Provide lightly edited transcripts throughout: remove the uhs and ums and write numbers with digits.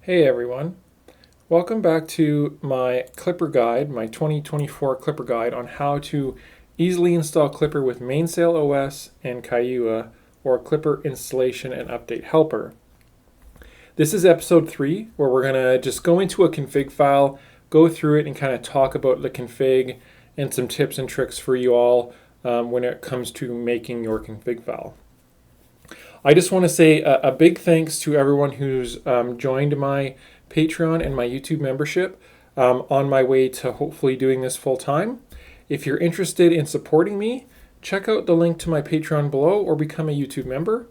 Hey everyone, welcome back to my Klipper guide, my 2024 Klipper guide on how to easily install Klipper with MainSailOS and KIAUH, or Klipper Installation and Update Helper. This is episode 3, where we're going to just go into a config file, go through it and kind of talk about the config and some tips and tricks for you all when it comes to making your config file. I just want to say a big thanks to everyone who's joined my Patreon and my YouTube membership on my way to hopefully doing this full time. If you're interested in supporting me, check out the link to my Patreon below or become a YouTube member.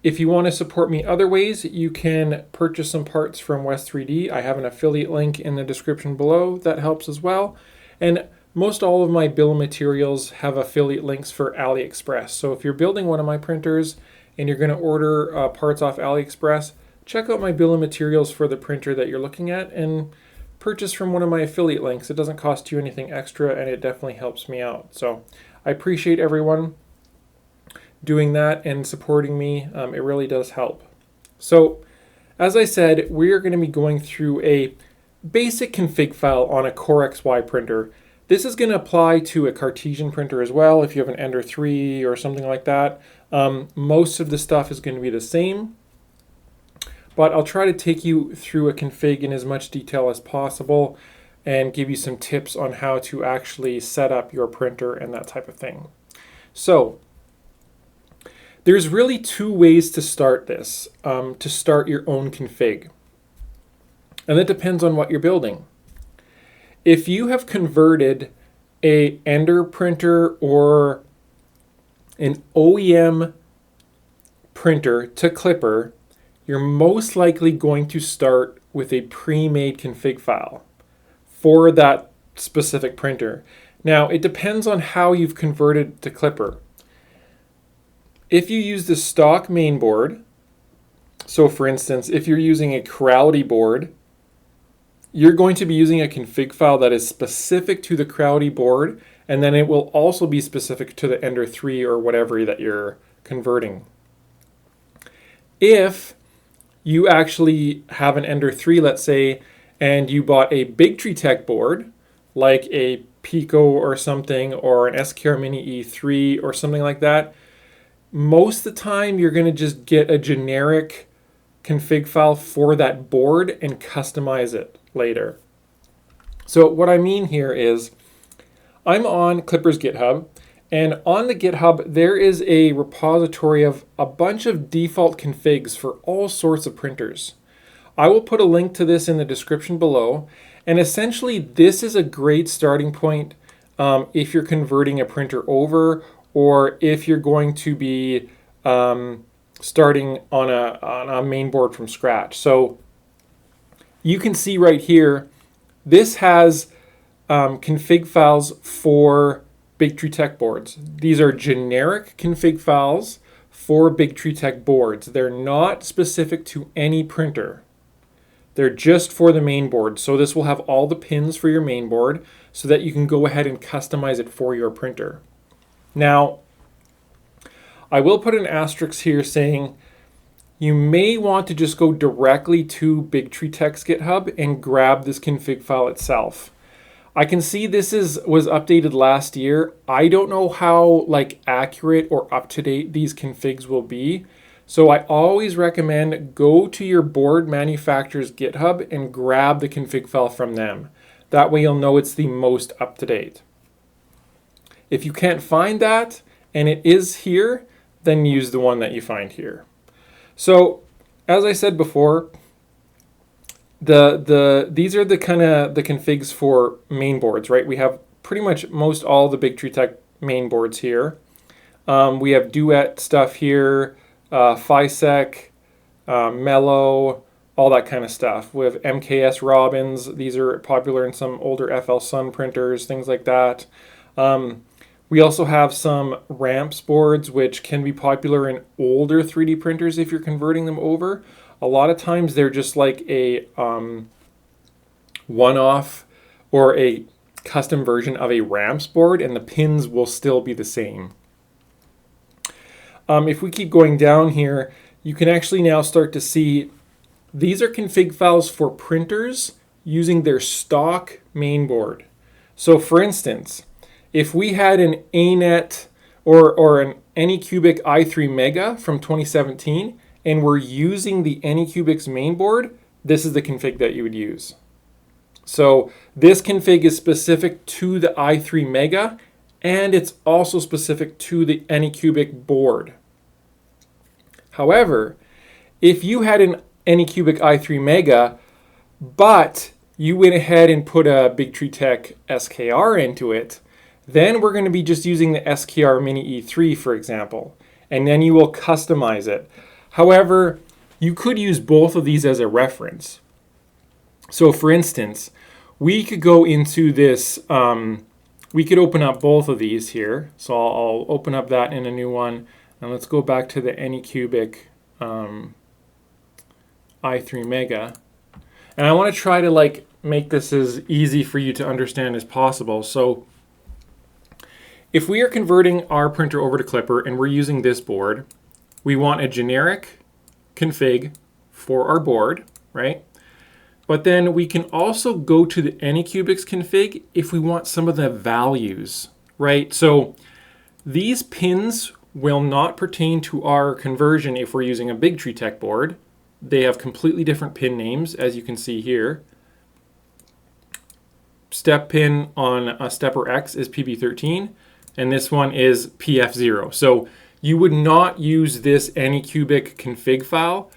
If you want to support me other ways, you can purchase some parts from West3D. I have an affiliate link in the description below that helps as well. And most all of my bill of materials have affiliate links for AliExpress. So if you're building one of my printers and you're going to order parts off AliExpress, check out my bill of materials for the printer that you're looking at and purchase from one of my affiliate links. It doesn't cost you anything extra and it definitely helps me out. So I appreciate everyone doing that and supporting me. It really does help. So as I said, we are going to be going through a basic config file on a Core XY printer. This is going to apply to a Cartesian printer as well if you have an Ender 3 or something like that. Most of the stuff is going to be the same, but I'll try to take you through a config in as much detail as possible and give you some tips on how to actually set up your printer and that type of thing. So there's really two ways to start this, to start your own config. And that depends on what you're building. If you have converted a Ender printer or an OEM printer to Klipper, you're most likely going to start with a pre-made config file for that specific printer. Now, it depends on how you've converted to Klipper. If you use the stock mainboard, so for instance, if you're using a Crowdy board, you're going to be using a config file that is specific to the Crowdy board, and then it will also be specific to the Ender 3 or whatever that you're converting. If you actually have an Ender 3, let's say, and you bought a Big Tree Tech board, like a Pico or something, or an SKR Mini E3 or something like that, most of the time you're going to just get a generic config file for that board and customize it later. So what I mean here is I'm on Klipper's GitHub, and on the GitHub there is a repository of a bunch of default configs for all sorts of printers. I will put a link to this in the description below, and essentially this is a great starting point if you're converting a printer over, or if you're going to be starting on a main board from scratch. So you can see right here, this has config files for Big Tree Tech boards. These are generic config files for Big Tree Tech boards. They're not specific to any printer. They're just for the main board. So this will have all the pins for your main board so that you can go ahead and customize it for your printer. Now, I will put an asterisk here saying you may want to just go directly to Big Tree Tech's GitHub and grab this config file itself. I can see this was updated last year. I don't know how accurate or up to date these configs will be. So I always recommend go to your board manufacturer's GitHub and grab the config file from them. That way you'll know it's the most up to date. If you can't find that and it is here, then use the one that you find here. So, as I said before, these are the kind of the configs for main boards, right? We have pretty much most all the Big Tree Tech main boards here. We have Duet stuff here, FISEC, Mellow, all that kind of stuff. We have MKS Robbins. These are popular in some older FL Sun printers, things like that. We also have some ramps boards, which can be popular in older 3D printers if you're converting them over. A lot of times they're just like a one-off or a custom version of a ramps board, and the pins will still be the same. If we keep going down here, you can actually now start to see These are config files for printers using their stock mainboard. So for instance, if we had an ANET or an Anycubic i3 Mega from 2017 and we're using the Anycubic's mainboard, this is the config that you would use. So this config is specific to the i3 Mega, and it's also specific to the Anycubic board. However, if you had an Anycubic i3 Mega, but you went ahead and put a Big Tree Tech SKR into it, then we're going to be just using the SKR Mini E3, for example, and then you will customize it. However, you could use both of these as a reference. So for instance, we could go into this, we could open up both of these here. So I'll open up that in a new one. And let's go back to the Anycubic i3 Mega. And I want to try to like make this as easy for you to understand as possible. So if we are converting our printer over to Klipper and we're using this board, we want a generic config for our board, right? But then we can also go to the Anycubic's config if we want some of the values, right? So these pins will not pertain to our conversion if we're using a Big Tree Tech board. They have completely different pin names, as you can see here. Step pin on a stepper X is PB13, and this one is PF0. So you would not use this Anycubic config file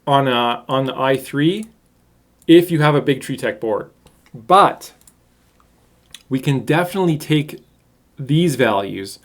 on the i3 if you have a Big Tree Tech board. But we can definitely take these values,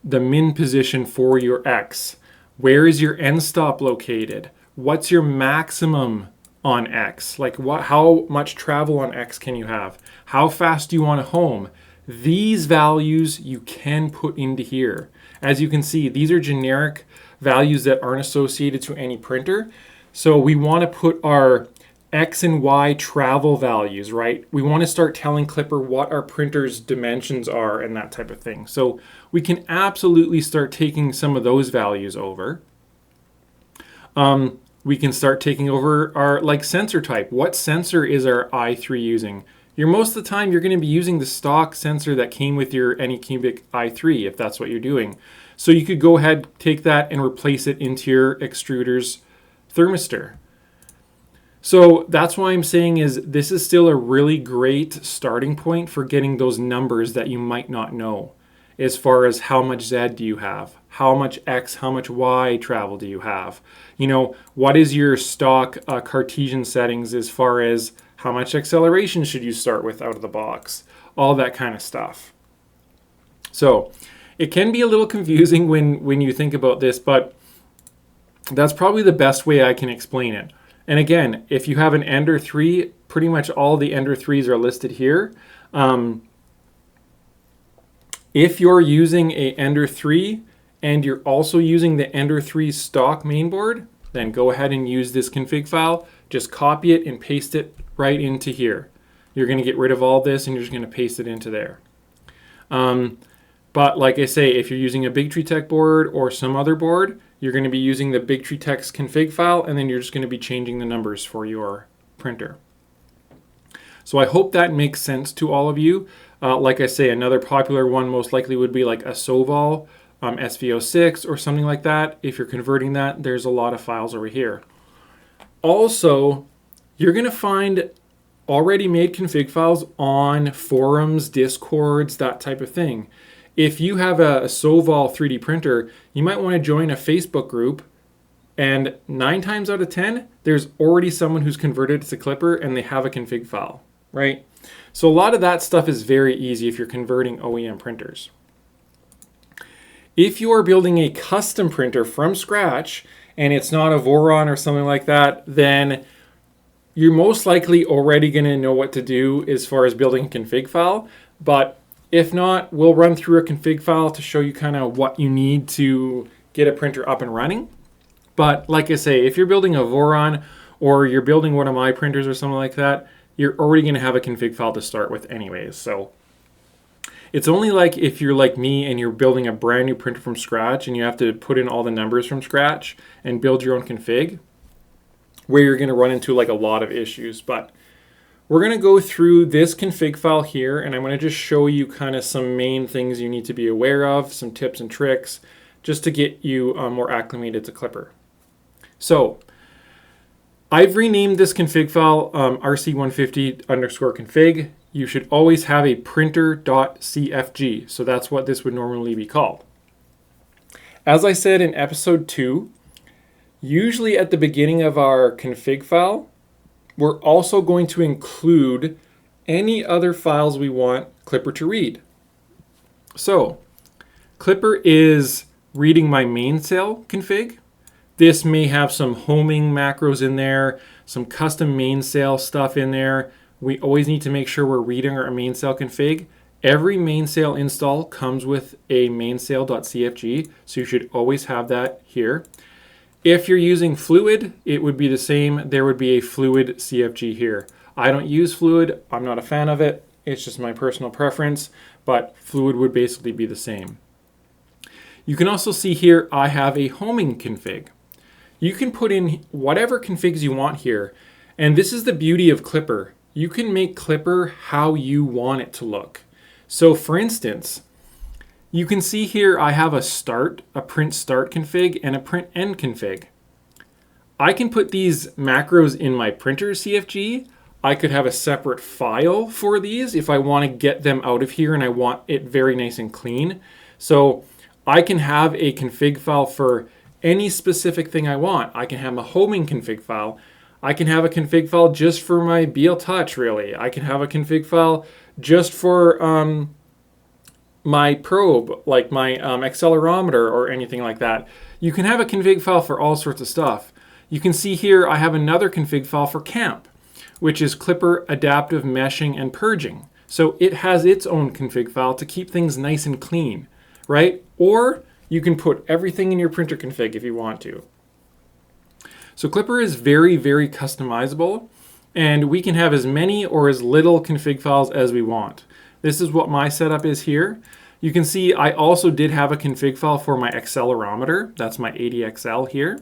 the min position for your X. Where is your end stop located? What's your maximum on X? Like how much travel on X can you have? How fast do you want to home? These values you can put into here. As you can see, these are generic values that aren't associated to any printer. So we want to put our X and Y travel values, right? We want to start telling Klipper what our printer's dimensions are and that type of thing. So we can absolutely start taking some of those values over. We can start taking over our like sensor type. What sensor is our i3 using? Most of the time you're going to be using the stock sensor that came with your Anycubic i3 if that's what you're doing. So you could go ahead, take that and replace it into your Extruder's thermistor. So that's why I'm saying is this is still a really great starting point for getting those numbers that you might not know, as far as how much Z do you have, how much X, how much Y travel do you have, what is your stock Cartesian settings as far as how much acceleration should you start with out of the box, all that kind of stuff. So it can be a little confusing when you think about this, but that's probably the best way I can explain it. And again, if you have an Ender 3, pretty much all the Ender 3s are listed here. If you're using a Ender 3 and you're also using the Ender 3 stock mainboard, then go ahead and use this config file. Just copy it and paste it right into here. You're going to get rid of all this and you're just going to paste it into there. But like I say, if you're using a Big Tree Tech board or some other board, you're going to be using the Big Tree Tech's config file, and then you're just going to be changing the numbers for your printer. So I hope that makes sense to all of you. Like I say, another popular one most likely would be like a Soval SV06 or something like that. If you're converting that, there's a lot of files over here. Also, you're going to find already made config files on forums, discords, that type of thing. If you have a Soval 3D printer, you might want to join a Facebook group, and 9 times out of 10, there's already someone who's converted to Klipper and they have a config file, right? So a lot of that stuff is very easy if you're converting OEM printers. If you are building a custom printer from scratch and it's not a Voron or something like that, then you're most likely already going to know what to do as far as building a config file. But if not, we'll run through a config file to show you kind of what you need to get a printer up and running. But like I say, if you're building a Voron or you're building one of my printers or something like that, you're already going to have a config file to start with anyways. So it's only like if you're like me and you're building a brand new printer from scratch and you have to put in all the numbers from scratch and build your own config. where you're going to run into like a lot of issues. But we're going to go through this config file here, and I'm going to just show you kind of some main things you need to be aware of, some tips and tricks, just to get you more acclimated to Klipper. So I've renamed this config file rc150_config. You should always have a printer.cfg. So that's what this would normally be called. As I said in episode 2, usually at the beginning of our config file, we're also going to include any other files we want Klipper to read. So Klipper is reading my Mainsail config. This may have some homing macros in there, some custom Mainsail stuff in there. We always need to make sure we're reading our Mainsail config. Every Mainsail install comes with a mainsail.cfg, so you should always have that here. If you're using Fluid, it would be the same. There would be a Fluid CFG here. I don't use Fluid. I'm not a fan of it. It's just my personal preference, but Fluid would basically be the same. You can also see here I have a homing config. You can put in whatever configs you want here, and this is the beauty of Klipper. You can make Klipper how you want it to look. So for instance, you can see here I have a print start config and a print end config. I can put these macros in my printer CFG. I could have a separate file for these if I want to get them out of here and I want it very nice and clean. So I can have a config file for any specific thing I want. I can have a homing config file. I can have a config file just for my BL Touch, really. I can have a config file just for my probe, like my accelerometer or anything like that. You can have a config file for all sorts of stuff. You can see here I have another config file for CAMP, which is Klipper Adaptive Meshing and Purging. So it has its own config file to keep things nice and clean, right? Or you can put everything in your printer config if you want to. So Klipper is very, very customizable, and we can have as many or as little config files as we want. This is what my setup is here. You can see I also did have a config file for my accelerometer. That's my 80XL here.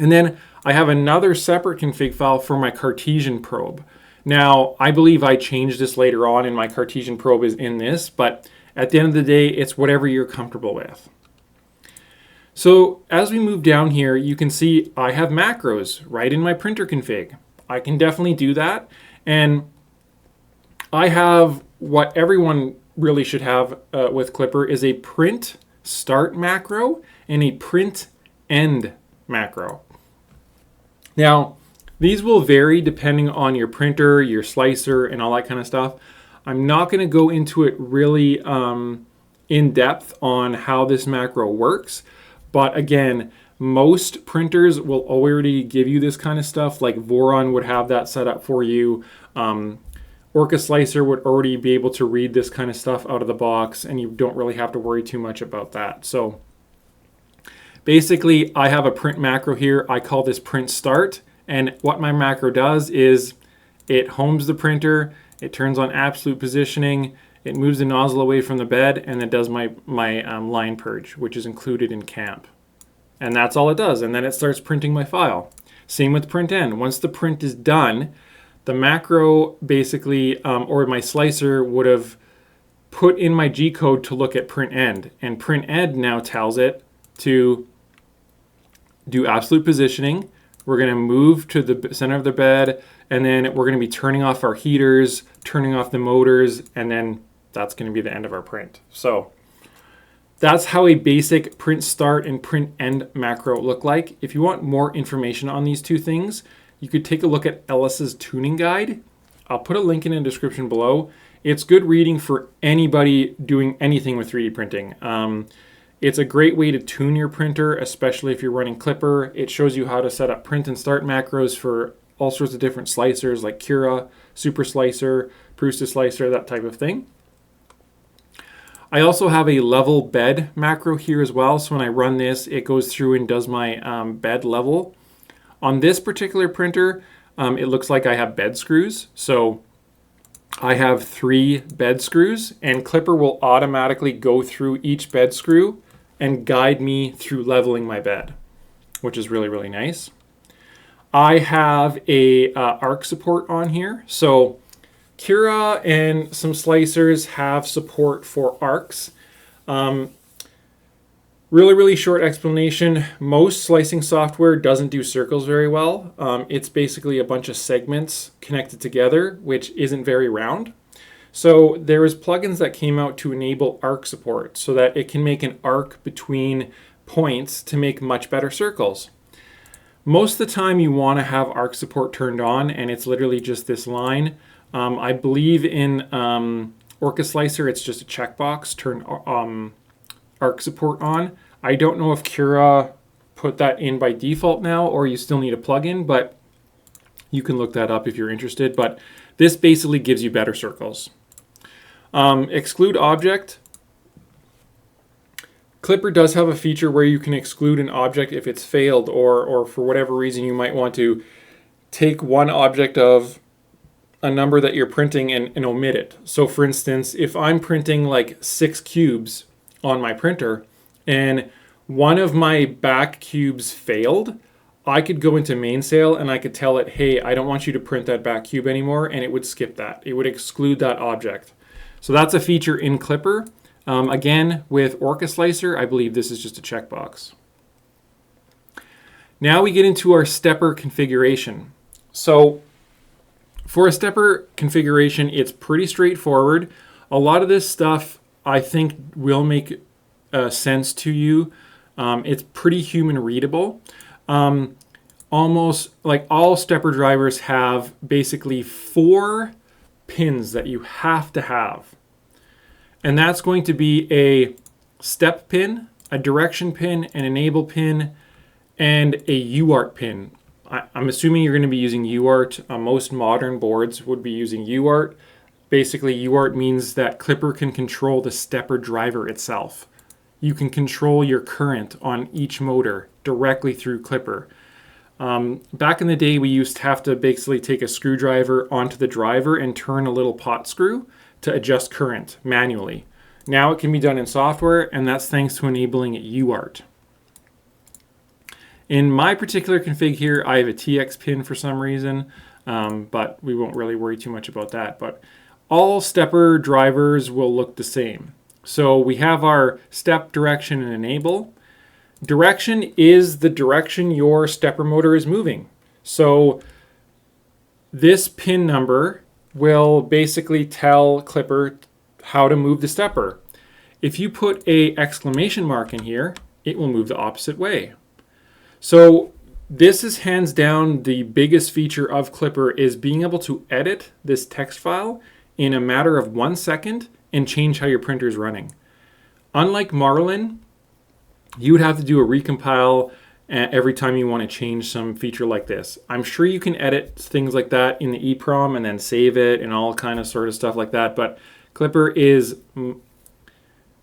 And then I have another separate config file for my Cartesian probe. Now, I believe I changed this later on and my Cartesian probe is in this, but at the end of the day, it's whatever you're comfortable with. So as we move down here, you can see I have macros right in my printer config. I can definitely do that. And I have what everyone really should have with Klipper is a print start macro and a print end macro. Now, these will vary depending on your printer, your slicer, and all that kind of stuff. I'm not going to go into it really in depth on how this macro works, but again, most printers will already give you this kind of stuff, like Voron would have that set up for you. Orca Slicer would already be able to read this kind of stuff out of the box, and you don't really have to worry too much about that. So basically, I have a print macro here. I call this print start, and what my macro does is it homes the printer, it turns on absolute positioning, it moves the nozzle away from the bed, and it does my line purge, which is included in CAMP. And that's all it does, and then it starts printing my file. Same with print end. Once the print is done, the macro basically, or my slicer would have put in my G code to look at print end. And print end now tells it to do absolute positioning. We're going to move to the center of the bed, and then we're going to be turning off our heaters, turning off the motors, and then that's going to be the end of our print. So that's how a basic print start and print end macro look like. If you want more information on these two things, you could take a look at Ellis's tuning guide. I'll put a link in the description below. It's good reading for anybody doing anything with 3D printing. It's a great way to tune your printer, especially if you're running Klipper. It shows you how to set up print and start macros for all sorts of different slicers like Cura, Super Slicer, Prusa Slicer, that type of thing. I also have a level bed macro here as well. So when I run this, it goes through and does my bed level. On this particular printer, it looks like I have bed screws. So I have 3 bed screws, and Klipper will automatically go through each bed screw and guide me through leveling my bed, which is really, really nice. I have a arc support on here. So KIAUH and some slicers have support for arcs. Really short explanation. Most slicing software doesn't do circles very well. It's basically a bunch of segments connected together, which isn't very round. So there is plugins that came out to enable arc support so that it can make an arc between points to make much better circles. Most of the time you want to have arc support turned on, and it's literally just this line. I believe in Orca Slicer it's just a checkbox, turn arc support on. I don't know if KIAUH put that in by default now or you still need a plugin, but you can look that up if you're interested. But this basically gives you better circles. Exclude object. Klipper does have a feature where you can exclude an object if it's failed, or for whatever reason you might want to take one object of a number that you're printing and omit it. So for instance, if I'm printing like 6 cubes on my printer and one of my back cubes failed, I could go into MainSail and I could tell it, hey, I don't want you to print that back cube anymore, and it would skip that. It would exclude that object. So that's a feature in Klipper. Again, with Orca Slicer, I believe this is just a checkbox. Now we get into our stepper configuration. So for a stepper configuration, it's pretty straightforward. A lot of this stuff I think will make sense to you. It's pretty human readable. Almost like all stepper drivers have basically 4 pins that you have to have. And that's going to be a step pin, a direction pin, an enable pin, and a UART pin. I'm assuming you're going to be using UART. Most modern boards would be using UART. Basically, UART means that Klipper can control the stepper driver itself. You can control your current on each motor directly through Klipper. Back in the day, we used to have to basically take a screwdriver onto the driver and turn a little pot screw to adjust current manually. Now it can be done in software, and that's thanks to enabling UART. In my particular config here, I have a TX pin for some reason, but we won't really worry too much about that. But all stepper drivers will look the same. So we have our step, direction, and enable. Direction is the direction your stepper motor is moving. So this pin number will basically tell Klipper how to move the stepper. If you put a exclamation mark in here, it will move the opposite way. So this is hands down the biggest feature of Klipper, is being able to edit this text file in a matter of 1 second and change how your printer is running. Unlike Marlin, you would have to do a recompile every time you want to change some feature like this. I'm sure you can edit things like that in the EEPROM and then save it and all kind of sort of stuff like that, but Klipper is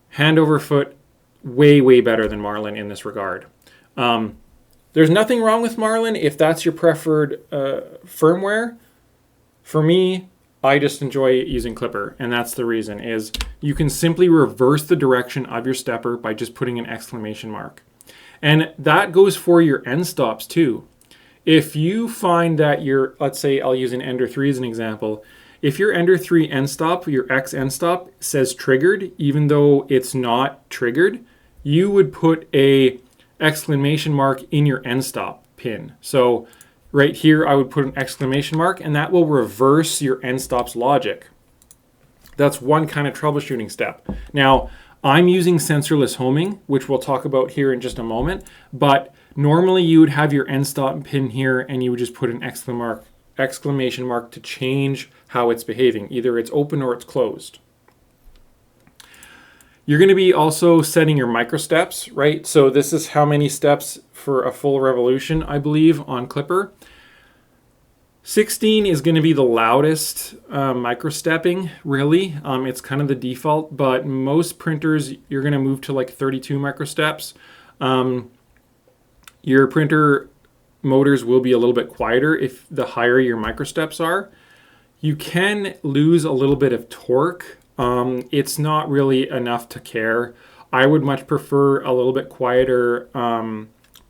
hand over foot way better than Marlin in this regard. There's nothing wrong with Marlin if that's your preferred firmware. For me, I just enjoy using Klipper, and that's the reason, is you can simply reverse the direction of your stepper by just putting an exclamation mark. And that goes for your end stops too. If you find that your, let's say I'll use an Ender 3 as an example, if your Ender 3 end stop, your X end stop says triggered, even though it's not triggered, you would put a exclamation mark in your end stop pin. So right here, I would put an exclamation mark, and that will reverse your end stop's logic. That's one kind of troubleshooting step. Now, I'm using sensorless homing, which we'll talk about here in just a moment, but normally you would have your end stop pin here and you would just put an exclamation mark to change how it's behaving. Either it's open or it's closed. You're going to be also setting your micro steps, right? So this is how many steps for a full revolution, I believe, on Klipper. 16 is going to be the loudest micro stepping, really. It's kind of the default, but most printers, you're going to move to like 32 micro steps. Your printer motors will be a little bit quieter if the higher your micro steps are. You can lose a little bit of torque. It's not really enough to care. I would much prefer a little bit quieter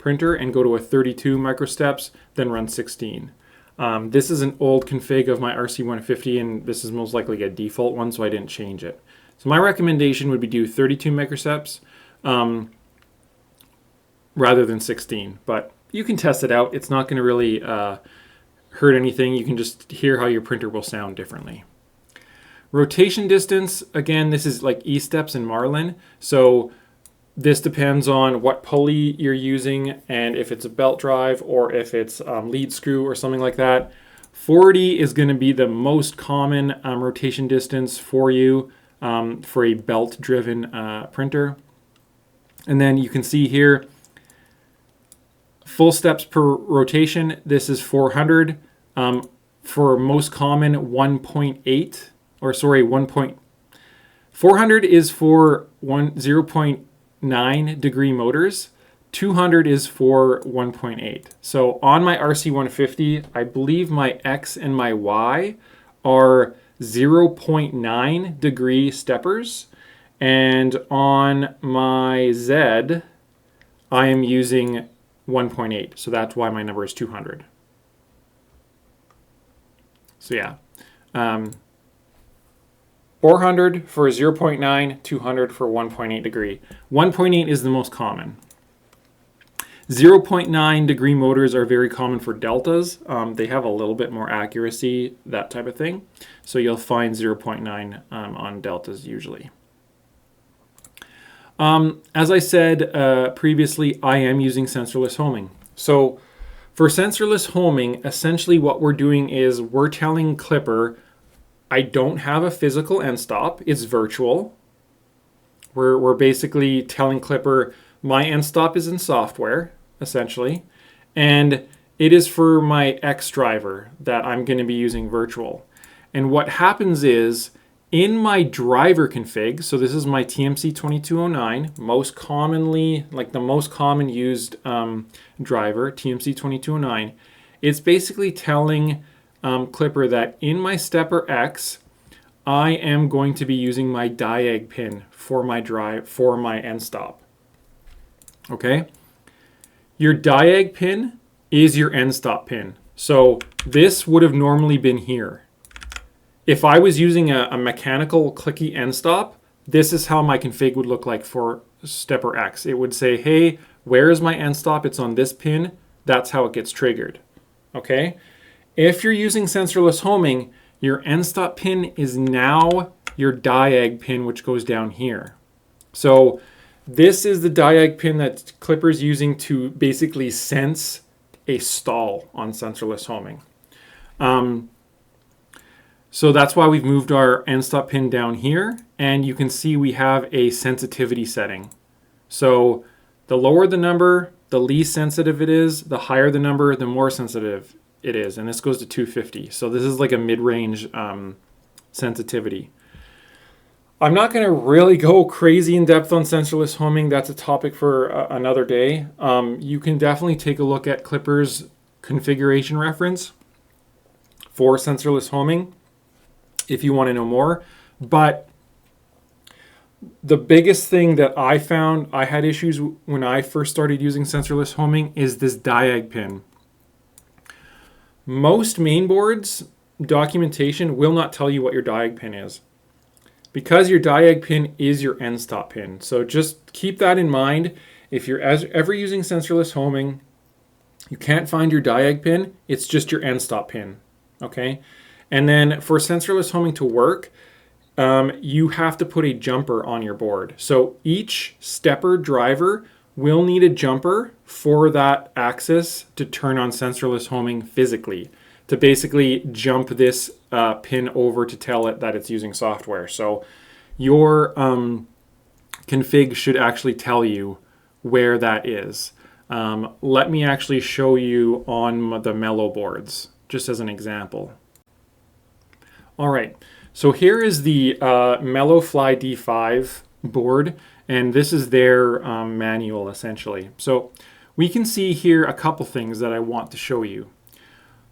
printer and go to a 32 microsteps, then run 16. This is an old config of my RC150, and this is most likely a default one, so I didn't change it. So my recommendation would be do 32 microsteps rather than 16, but you can test it out. It's not going to really hurt anything. You can just hear how your printer will sound differently. Rotation distance, again, this is like E-steps in Marlin. So this depends on what pulley you're using and if it's a belt drive or if it's lead screw or something like that. 40 is going to be the most common rotation distance for you for a belt-driven printer. And then you can see here, full steps per rotation, this is 400. For most common, 1.8. Or sorry, 400 is for 0.9 degree motors. 200 is for 1.8. So on my RC150, I believe my X and my Y are 0.9 degree steppers. And on my Z, I am using 1.8. So that's why my number is 200. So yeah. 400 for 0.9, 200 for 1.8 degree. 1.8 is the most common. 0.9 degree motors are very common for deltas. They have a little bit more accuracy, that type of thing. So you'll find 0.9 on deltas usually. As I said previously, I am using sensorless homing. So for sensorless homing, essentially what we're doing is we're telling Klipper, I don't have a physical end stop, it's virtual. We're basically telling Klipper my end stop is in software, essentially, and it is for my X driver that I'm going to be using virtual. And what happens is, in my driver config, so this is my TMC 2209, most commonly, like the most common used driver, TMC 2209, it's basically telling Klipper that in my stepper X, I am going to be using my diag pin for my end stop. Okay? Your diag pin is your end stop pin. So this would have normally been here. If I was using a mechanical clicky end stop, this is how my config would look like for stepper X. It would say, hey, where is my end stop? It's on this pin. That's how it gets triggered. Okay? If you're using sensorless homing, your end stop pin is now your diag pin, which goes down here. So this is the diag pin that Klipper's using to basically sense a stall on sensorless homing. So that's why we've moved our end stop pin down here, and you can see we have a sensitivity setting. So the lower the number, the least sensitive it is, the higher the number, the more sensitive it is, and this goes to 250. So this is like a mid-range sensitivity. I'm not going to really go crazy in depth on sensorless homing. That's a topic for another day. You can definitely take a look at Klipper's configuration reference for sensorless homing if you want to know more. But the biggest thing that I found I had issues when I first started using sensorless homing is this diag pin. Most mainboards documentation will not tell you what your diag pin is, because your diag pin is your end stop pin. So just keep that in mind. If you're ever using sensorless homing, you can't find your diag pin, it's just your end stop pin. Okay? And then for sensorless homing to work, you have to put a jumper on your board. So each stepper driver will need a jumper for that axis to turn on sensorless homing physically, to basically jump this pin over to tell it that it's using software. So your config should actually tell you where that is. Let me actually show you on the Mellow boards, just as an example. All right, so here is the Mellow Fly D5 board, and this is their manual essentially. So we can see here a couple things that I want to show you.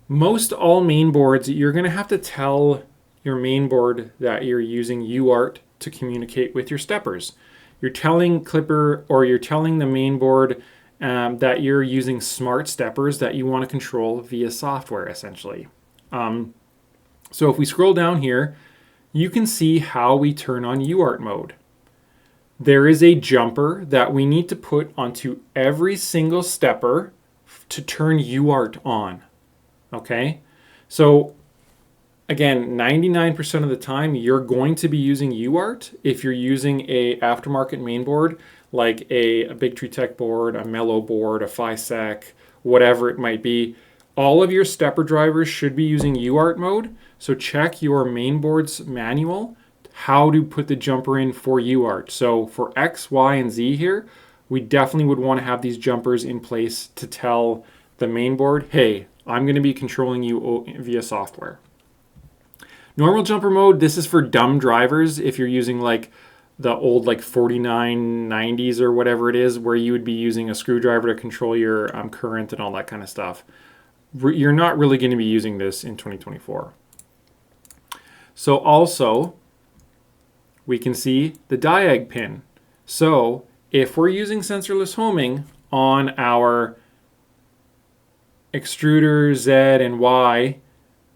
Most all mainboards, you're going to have to tell your mainboard that you're using UART to communicate with your steppers. You're telling Klipper, or you're telling the mainboard that you're using smart steppers that you want to control via software, essentially. So if we scroll down here, you can see how we turn on UART mode. There is a jumper that we need to put onto every single stepper to turn UART on. Okay, so again, 99% of the time you're going to be using UART if you're using a aftermarket mainboard like a Big Tree Tech board, a Mellow board, a FiSec, whatever it might be. All of your stepper drivers should be using UART mode. So check your mainboard's manual how to put the jumper in for UART. So for X, Y, and Z here, we definitely would want to have these jumpers in place to tell the mainboard, hey, I'm going to be controlling you via software. Normal jumper mode, this is for dumb drivers. If you're using like the old like 4990s or whatever it is, where you would be using a screwdriver to control your current and all that kind of stuff. You're not really going to be using this in 2024. So also, we can see the diag pin. So if we're using sensorless homing on our extruder Z and Y,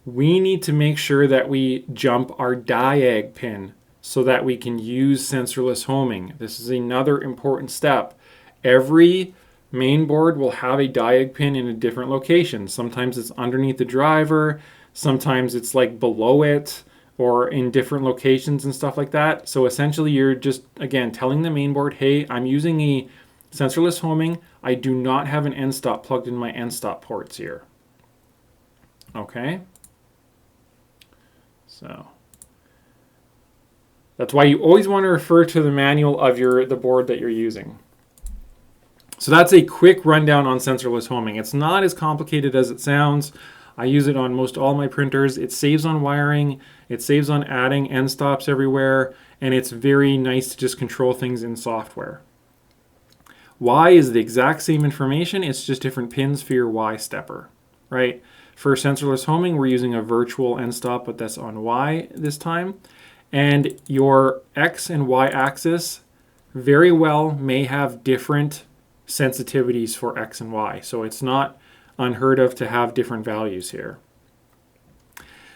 we need to make sure that we jump our diag pin so that we can use sensorless homing. This is another important step. Every mainboard will have a diag pin in a different location. Sometimes it's underneath the driver, sometimes it's like below it, or in different locations and stuff like that. So essentially you're just, again, telling the mainboard, hey, I'm using a sensorless homing. I do not have an end stop plugged in my end stop ports here. Okay. So that's why you always want to refer to the manual of the board that you're using. So that's a quick rundown on sensorless homing. It's not as complicated as it sounds. I use it on most all my printers. It saves on wiring. It saves on adding end stops everywhere. And it's very nice to just control things in software. Y is the exact same information. It's just different pins for your Y stepper, right? For sensorless homing, we're using a virtual end stop, but that's on Y this time. And your X and Y axis very well may have different sensitivities for X and Y. So it's not unheard of to have different values here.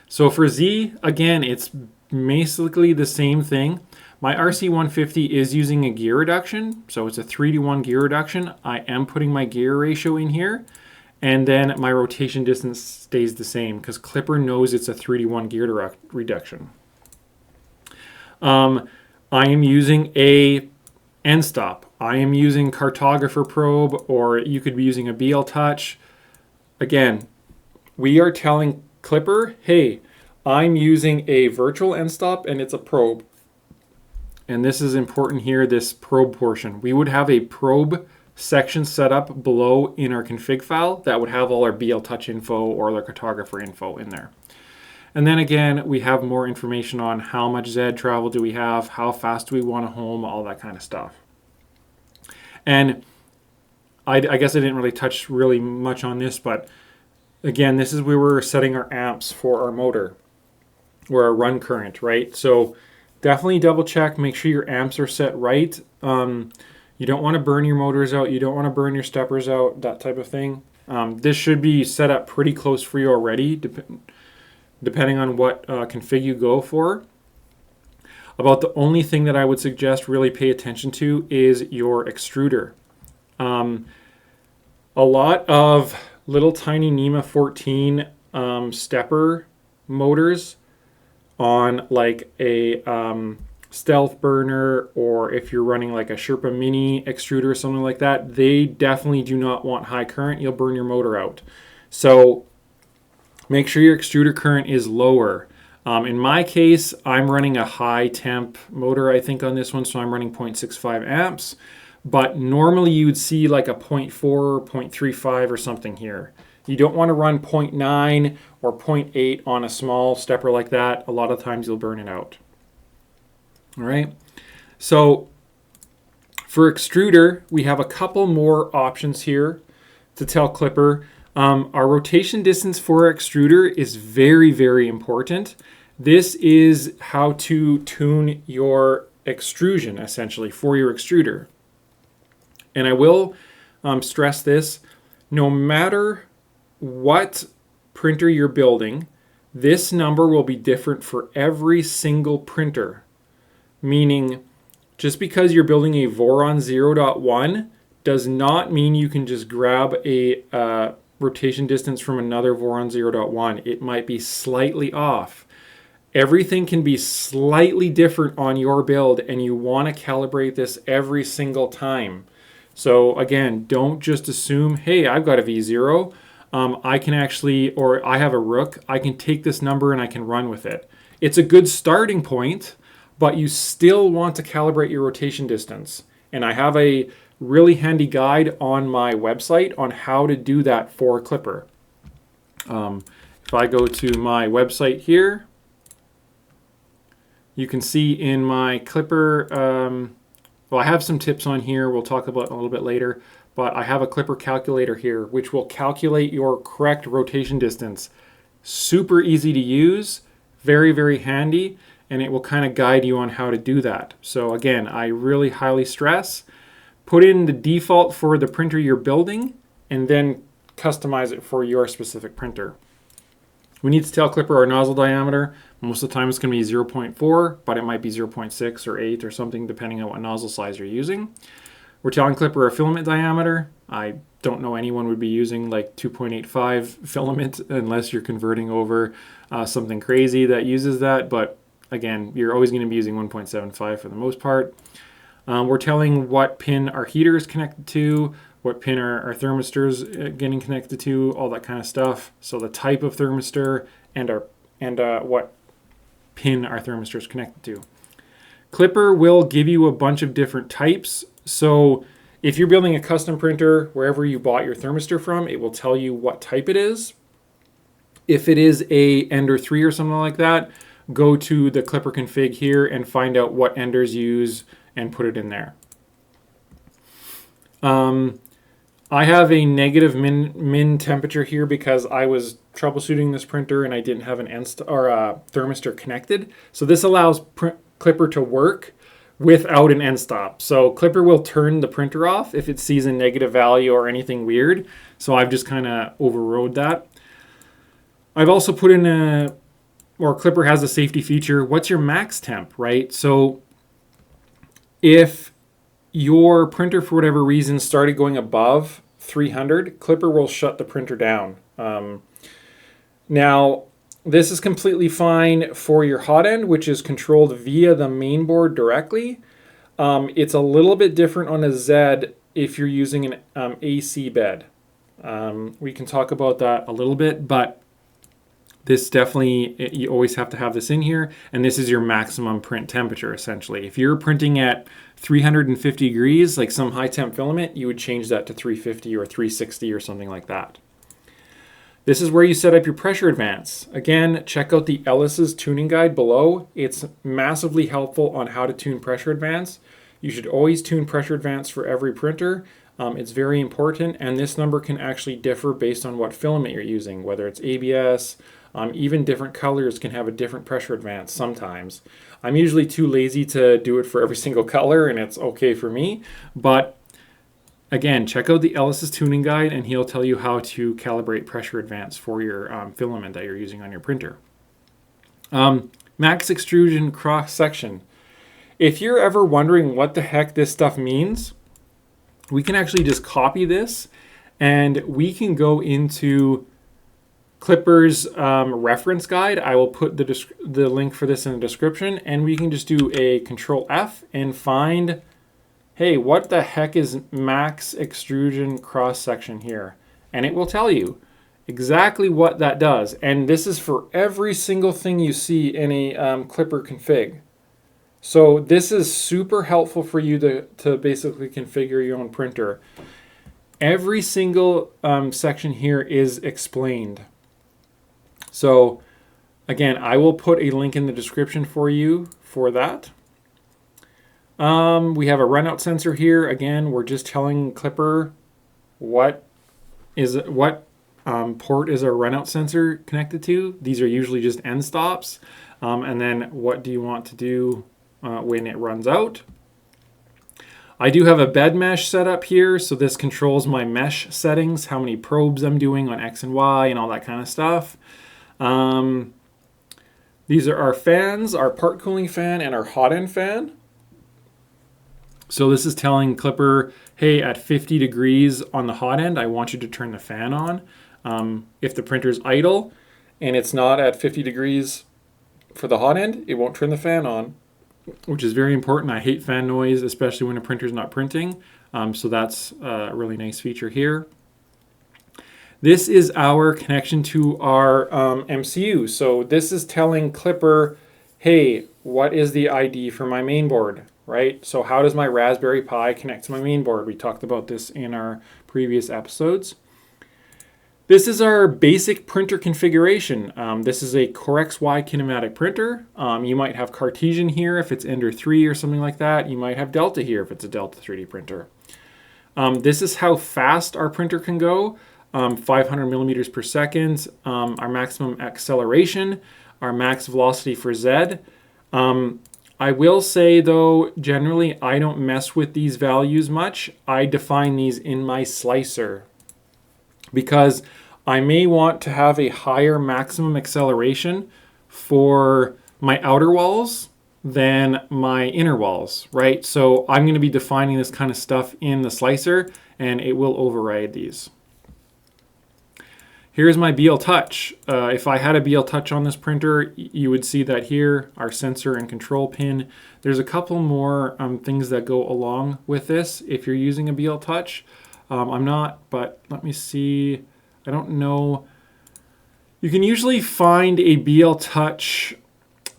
So for Z, again, it's basically the same thing. My RC150 is using a gear reduction, so it's a 3-to-1 gear reduction. I am putting my gear ratio in here, and then my rotation distance stays the same because Klipper knows it's a 3-to-1 gear reduction. I am using a end stop. I am using cartographer probe, or you could be using a BL Touch. Again, we are telling Klipper, hey, I'm using a virtual end stop and it's a probe. And this is important here, this probe portion. We would have a probe section set up below in our config file that would have all our BL Touch info or our cartographer info in there. And then again, we have more information on how much Z travel do we have, how fast do we want to home, all that kind of stuff. And I guess I didn't really touch really much on this, but again, this is where we're setting our amps for our motor or our run current, right? So definitely double check, make sure your amps are set right. You don't want to burn your motors out. You don't want to burn your steppers out, that type of thing. This should be set up pretty close for you already, depending on what config you go for. About the only thing that I would suggest really pay attention to is your extruder. A lot of little tiny NEMA 14 stepper motors on like a stealth burner, or if you're running like a Sherpa mini extruder or something like that, they definitely do not want high current. You'll burn your motor out. So make sure your extruder current is lower. In my case, I'm running a high temp motor, I think, on this one, so I'm running 0.65 amps. But normally you would see like a 0.4, 0.35 or something here. You don't want to run 0.9 or 0.8 on a small stepper like that. A lot of times you'll burn it out. All right. So for extruder, we have a couple more options here to tell Klipper. Our rotation distance for our extruder is very, very important. This is how to tune your extrusion, essentially, for your extruder. And I will stress this. No matter what printer you're building, this number will be different for every single printer. Meaning, just because you're building a Voron 0.1 does not mean you can just grab a rotation distance from another Voron 0.1. It might be slightly off. Everything can be slightly different on your build, and you want to calibrate this every single time. So again, don't just assume, hey, I've got a V0. I can actually, or I have a Rook, I can take this number and I can run with it. It's a good starting point, but you still want to calibrate your rotation distance. And I have a really handy guide on my website on how to do that for Klipper. If I go to my website here, you can see in my Klipper, well, I have some tips on here we'll talk about a little bit later, but I have a Klipper calculator here which will calculate your correct rotation distance. Super easy to use, very, very handy, and it will kind of guide you on how to do that. So again, I really highly stress, put in the default for the printer you're building and then customize it for your specific printer. We need to tell Klipper our nozzle diameter. Most of the time it's going to be 0.4, but it might be 0.6 or 8 or something depending on what nozzle size you're using. We're telling Klipper our filament diameter. I don't know anyone would be using like 2.85 filament unless you're converting over something crazy that uses that, but again, you're always going to be using 1.75 for the most part. We're telling what pin our heater is connected to, what pin our thermistor is getting connected to, all that kind of stuff. So the type of thermistor and what pin our thermistor is connected to. Klipper will give you a bunch of different types. So if you're building a custom printer, wherever you bought your thermistor from, it will tell you what type it is. If it is a Ender 3 or something like that, go to the Klipper config here and find out what Enders use and put it in there. I have a negative min temperature here because I was troubleshooting this printer and I didn't have an thermistor connected. So this allows Klipper to work without an end stop. So Klipper will turn the printer off if it sees a negative value or anything weird. So I've just kind of overrode that. I've also put in Klipper has a safety feature. What's your max temp, right? So if your printer, for whatever reason, started going above 300, Klipper will shut the printer down. Now, this is completely fine for your hot end, which is controlled via the main board directly. It's a little bit different on a Z if you're using an AC bed. We can talk about that a little bit, but this definitely, you always have to have this in here, and this is your maximum print temperature, essentially. If you're printing at 350 degrees, like some high temp filament, you would change that to 350 or 360 or something like that. This is where you set up your pressure advance. Again, check out the Ellis's tuning guide below. It's massively helpful on how to tune pressure advance. You should always tune pressure advance for every printer. It's very important, and this number can actually differ based on what filament you're using, whether it's ABS. Even different colors can have a different pressure advance sometimes. I'm usually too lazy to do it for every single color, and it's okay for me. But again, check out the Ellis's tuning guide, and he'll tell you how to calibrate pressure advance for your filament that you're using on your printer. Max extrusion cross section. If you're ever wondering what the heck this stuff means, we can actually just copy this, and we can go into Klipper's reference guide. I will put the link for this in the description, and we can just do a Control F and find, hey, what the heck is max extrusion cross section here? And it will tell you exactly what that does. And this is for every single thing you see in a Klipper config. So this is super helpful for you to basically configure your own printer. Every single section here is explained. So again, I will put a link in the description for you for that. We have a runout sensor here. Again, we're just telling Klipper what port is our runout sensor connected to. These are usually just end stops. And then what do you want to do when it runs out? I do have a bed mesh set up here, so this controls my mesh settings, how many probes I'm doing on X and Y and all that kind of stuff. These are our fans, our part cooling fan and our hot end fan. So this is telling Klipper, hey, at 50 degrees on the hot end, I want you to turn the fan on. If the printer's idle and it's not at 50 degrees for the hot end, it won't turn the fan on, which is very important. I hate fan noise, especially when a printer's not printing. So that's a really nice feature here. This is our connection to our MCU. So this is telling Klipper, hey, what is the ID for my mainboard, right? So how does my Raspberry Pi connect to my mainboard? We talked about this in our previous episodes. This is our basic printer configuration. This is a Core XY kinematic printer. You might have Cartesian here if it's Ender 3 or something like that. You might have Delta here if it's a Delta 3D printer. This is how fast our printer can go. 500 millimeters per second, our maximum acceleration, our max velocity for Z. I will say though, generally I don't mess with these values much. I define these in my slicer because I may want to have a higher maximum acceleration for my outer walls than my inner walls, right? So I'm going to be defining this kind of stuff in the slicer and it will override these. Here's my BL Touch. If I had a BL Touch on this printer, you would see that here, our sensor and control pin. There's a couple more things that go along with this if you're using a BL Touch. I'm not, but let me see. I don't know. You can usually find a BL Touch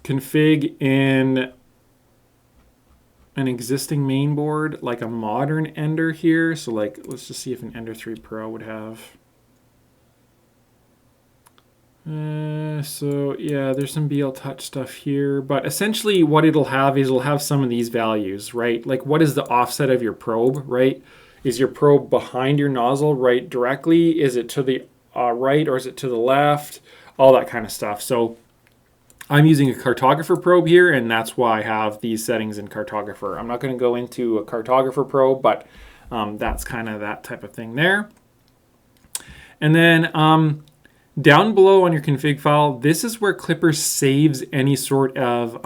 config in an existing main board, like a modern Ender here. So like, let's just see if an Ender 3 Pro would have. So yeah, there's some BL Touch stuff here, but essentially what it'll have is it'll have some of these values, right? Like what is the offset of your probe, right? Is your probe behind your nozzle right directly? Is it to the right or is it to the left? All that kind of stuff. So I'm using a cartographer probe here, and that's why I have these settings in cartographer. I'm not going to go into a cartographer probe, but that's kind of that type of thing there. And then down below on your config file, this is where Klipper saves any sort of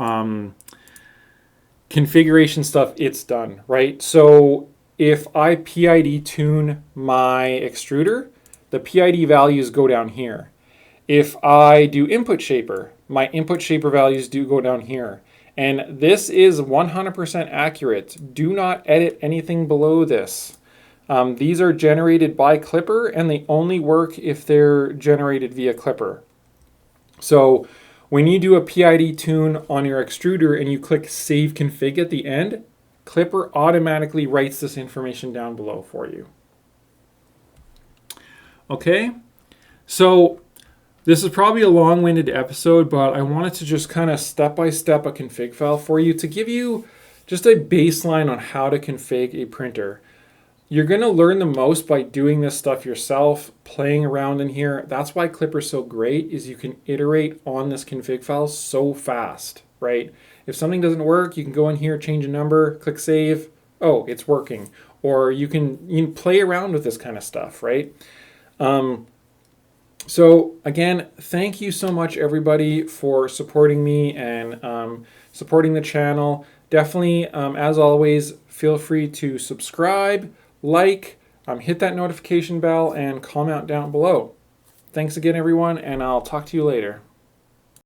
configuration stuff it's done, right? So if I PID tune my extruder, the PID values go down here. If I do input shaper, my input shaper values do go down here. And this is 100% accurate. Do not edit anything below this. These are generated by Klipper, and they only work if they're generated via Klipper. So when you do a PID tune on your extruder and you click Save Config at the end, Klipper automatically writes this information down below for you. Okay, so this is probably a long-winded episode, but I wanted to just kind of step-by-step a config file for you to give you just a baseline on how to config a printer. You're going to learn the most by doing this stuff yourself, playing around in here. That's why Klipper's so great, is you can iterate on this config file so fast, right? If something doesn't work, you can go in here, change a number, click save. Oh, it's working. Or you can play around with this kind of stuff, right? So again, thank you so much everybody for supporting me and supporting the channel. Definitely, as always, feel free to subscribe, like, hit that notification bell, and comment down below. Thanks again, everyone, and I'll talk to you later.